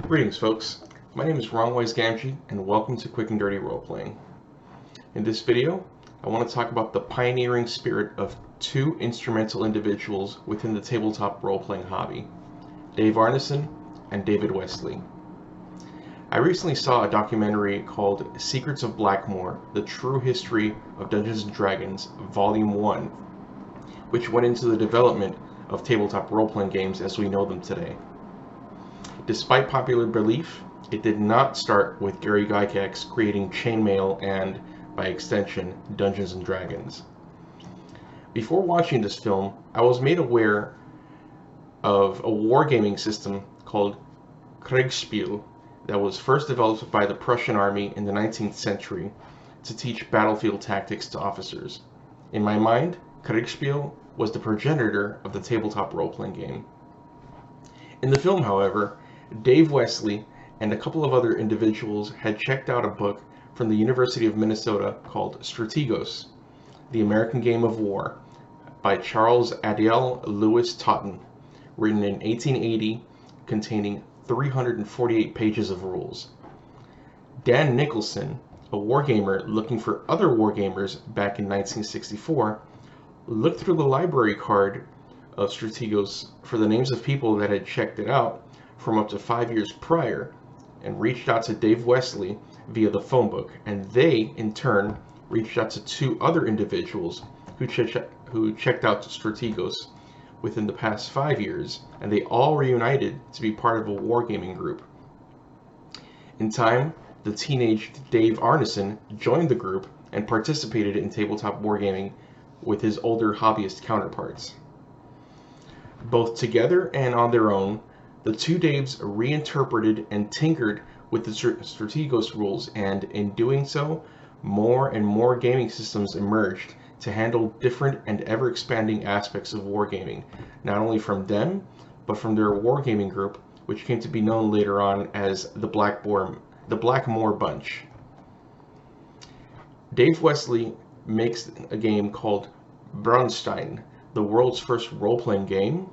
Greetings, folks. My name is Wrongwise Gamgee, and welcome to Quick and Dirty Roleplaying. In this video, I want to talk about the pioneering spirit of two instrumental individuals within the tabletop role-playing hobby, Dave Arneson and David Wesley. I recently saw a documentary called Secrets of Blackmoor: The True History of Dungeons & Dragons, Volume 1, which went into the development of tabletop role-playing games as we know them today. Despite popular belief, it did not start with Gary Gygax creating Chainmail and, by extension, Dungeons & Dragons. Before watching this film, I was made aware of a wargaming system called Kriegspiel that was first developed by the Prussian army in the 19th century to teach battlefield tactics to officers. In my mind, Kriegspiel was the progenitor of the tabletop role-playing game. In the film, however, Dave Wesley and a couple of other individuals had checked out a book from the University of Minnesota called Strategos, The American Game of War, by Charles Adiel Lewis Totten, written in 1880, containing 348 pages of rules. Dan Nicholson, a wargamer looking for other wargamers back in 1964, looked through the library card of Strategos for the names of people that had checked it out from up to 5 years prior, and reached out to Dave Wesley via the phone book, and they, in turn, reached out to two other individuals who checked out Strategos within the past 5 years, and they all reunited to be part of a wargaming group. In time, the teenage Dave Arneson joined the group and participated in tabletop wargaming with his older hobbyist counterparts. Both together and on their own, the two Daves reinterpreted and tinkered with the Strategos rules, and in doing so, more and more gaming systems emerged to handle different and ever-expanding aspects of wargaming, not only from them, but from their wargaming group, which came to be known later on as the Blackmoor Bunch. Dave Wesley makes a game called Braunstein, the world's first role-playing game, ?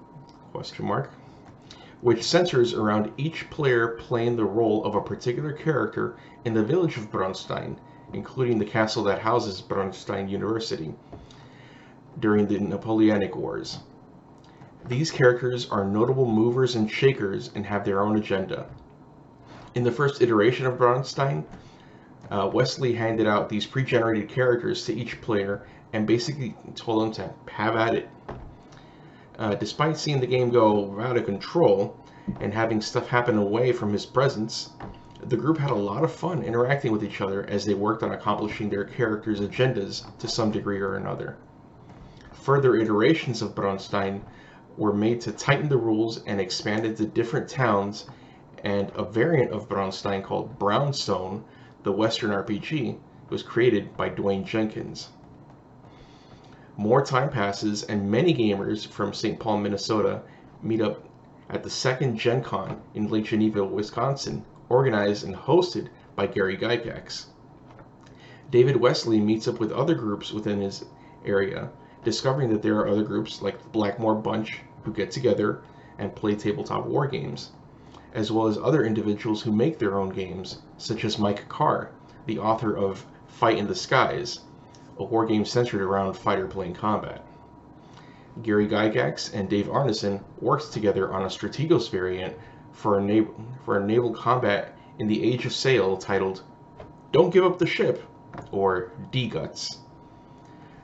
Which centers around each player playing the role of a particular character in the village of Braunstein, including the castle that houses Braunstein University, during the Napoleonic Wars. These characters are notable movers and shakers and have their own agenda. In the first iteration of Braunstein, Wesley handed out these pre-generated characters to each player and basically told them to have at it. Despite seeing the game go out of control and having stuff happen away from his presence, the group had a lot of fun interacting with each other as they worked on accomplishing their characters' agendas to some degree or another. Further iterations of Braunstein were made to tighten the rules and expand into different towns, and a variant of Braunstein called Brownstone, the Western RPG, was created by Dwayne Jenkins. More time passes, and many gamers from St. Paul, Minnesota meet up at the second Gen Con in Lake Geneva, Wisconsin, organized and hosted by Gary Gygax. David Wesley meets up with other groups within his area, discovering that there are other groups like the Blackmoor Bunch who get together and play tabletop war games, as well as other individuals who make their own games, such as Mike Carr, the author of Fight in the Skies, a war game centered around fighter-plane combat. Gary Gygax and Dave Arneson worked together on a Strategos variant for a naval combat in the Age of Sail titled Don't Give Up the Ship, or D-Guts.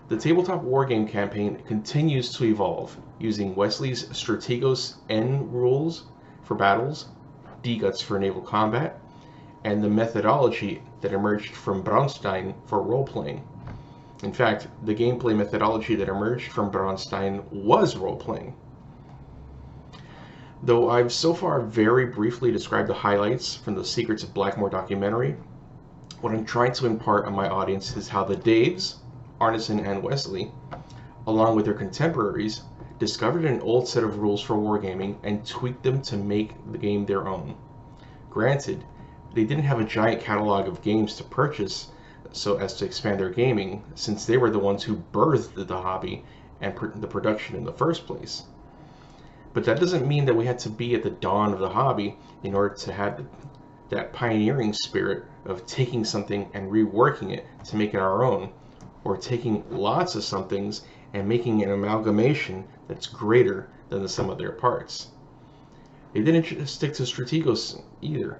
The tabletop wargame campaign continues to evolve, using Wesley's Strategos N rules for battles, D-Guts for naval combat, and the methodology that emerged from Braunstein for role-playing. In fact, the gameplay methodology that emerged from Braunstein was role-playing. Though I've so far very briefly described the highlights from the Secrets of Blackmoor documentary, what I'm trying to impart on my audience is how the Daves, Arneson and Wesley, along with their contemporaries, discovered an old set of rules for wargaming and tweaked them to make the game their own. Granted, they didn't have a giant catalog of games to purchase so as to expand their gaming, since they were the ones who birthed the hobby and the production in the first place. But that doesn't mean that we had to be at the dawn of the hobby in order to have that pioneering spirit of taking something and reworking it to make it our own, or taking lots of somethings and making an amalgamation that's greater than the sum of their parts. They didn't just stick to Strategos either.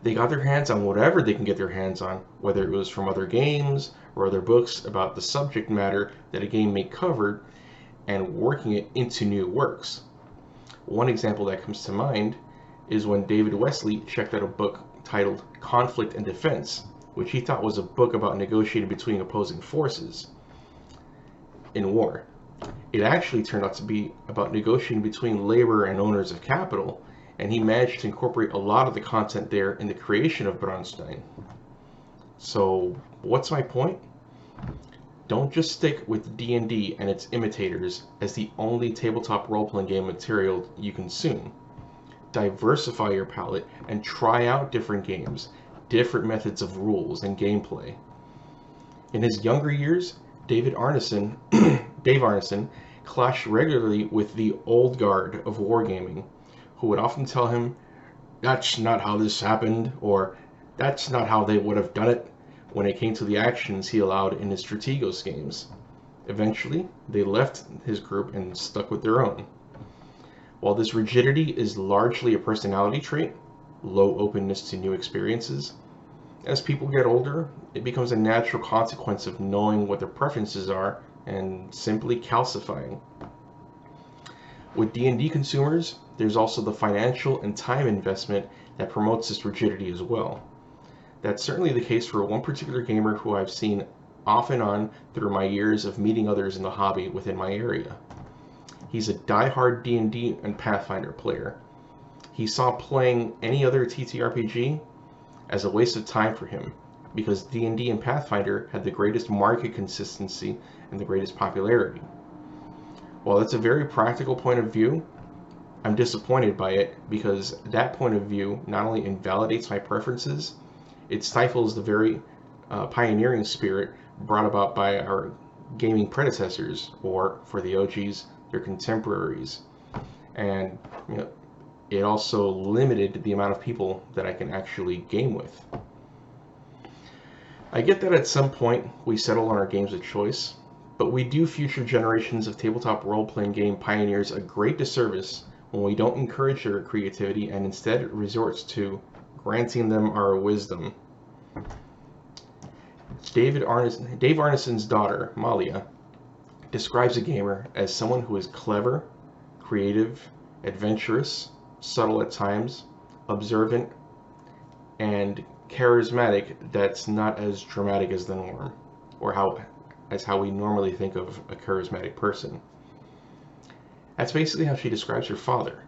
They got their hands on whatever they can get their hands on, whether it was from other games or other books about the subject matter that a game may cover, and working it into new works. One example that comes to mind is when David Wesley checked out a book titled Conflict and Defense, which he thought was a book about negotiating between opposing forces in war. It actually turned out to be about negotiating between labor and owners of capital, and he managed to incorporate a lot of the content there in the creation of Braunstein. So what's my point? Don't just stick with D&D and its imitators as the only tabletop role-playing game material you consume. Diversify your palette and try out different games, different methods of rules and gameplay. In his younger years, Dave Arneson clashed regularly with the old guard of wargaming, who would often tell him, "That's not how this happened," or "That's not how they would have done it," when it came to the actions he allowed in his Strategos games. Eventually, they left his group and stuck with their own. While this rigidity is largely a personality trait, low openness to new experiences, as people get older, it becomes a natural consequence of knowing what their preferences are and simply calcifying. With D&D consumers, there's also the financial and time investment that promotes this rigidity as well. That's certainly the case for one particular gamer who I've seen off and on through my years of meeting others in the hobby within my area. He's a die-hard D&D and Pathfinder player. He saw playing any other TTRPG as a waste of time for him, because D&D and Pathfinder had the greatest market consistency and the greatest popularity. While that's a very practical point of view, I'm disappointed by it, because that point of view not only invalidates my preferences, it stifles the very pioneering spirit brought about by our gaming predecessors, or for the OGs, their contemporaries. And it also limited the amount of people that I can actually game with. I get that at some point we settle on our games of choice, but we do future generations of tabletop role-playing game pioneers a great disservice when we don't encourage their creativity and instead resorts to granting them our wisdom. Dave Arneson's daughter, Malia, describes a gamer as someone who is clever, creative, adventurous, subtle at times, observant, and charismatic that's not as dramatic as the norm, or how we normally think of a charismatic person. That's basically how she describes her father,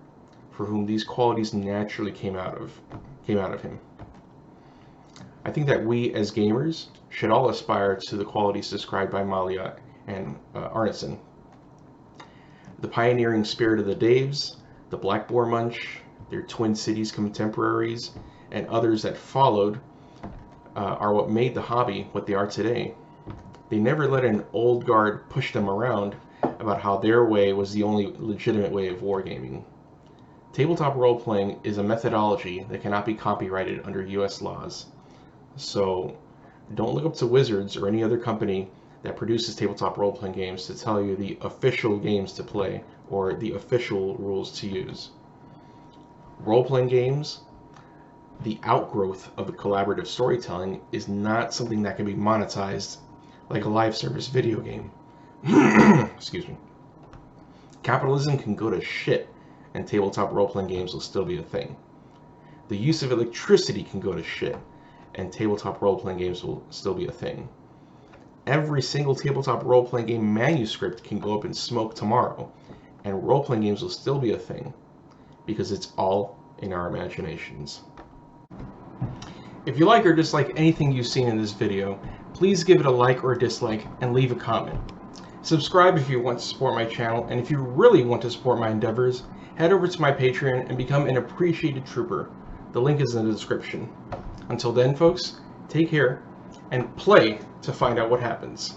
for whom these qualities naturally came out of him. I think that we as gamers should all aspire to the qualities described by Malia and Arneson. The pioneering spirit of the Daves, the Black Boar Munch, their Twin Cities contemporaries, and others that followed are what made the hobby what they are today. They never let an old guard push them around about how their way was the only legitimate way of wargaming. Tabletop role-playing is a methodology that cannot be copyrighted under US laws. So don't look up to Wizards or any other company that produces tabletop role-playing games to tell you the official games to play or the official rules to use. Role-playing games, the outgrowth of the collaborative storytelling, is not something that can be monetized like a live service video game. Excuse me. Capitalism can go to shit and tabletop role-playing games will still be a thing. The use of electricity can go to shit and tabletop role-playing games will still be a thing. Every single tabletop role-playing game manuscript can go up in smoke tomorrow, and role-playing games will still be a thing, because it's all in our imaginations. If you like or dislike anything you've seen in this video, please give it a like or a dislike and leave a comment. Subscribe if you want to support my channel, and if you really want to support my endeavors, head over to my Patreon and become an appreciated trooper. The link is in the description. Until then, folks, take care and play to find out what happens.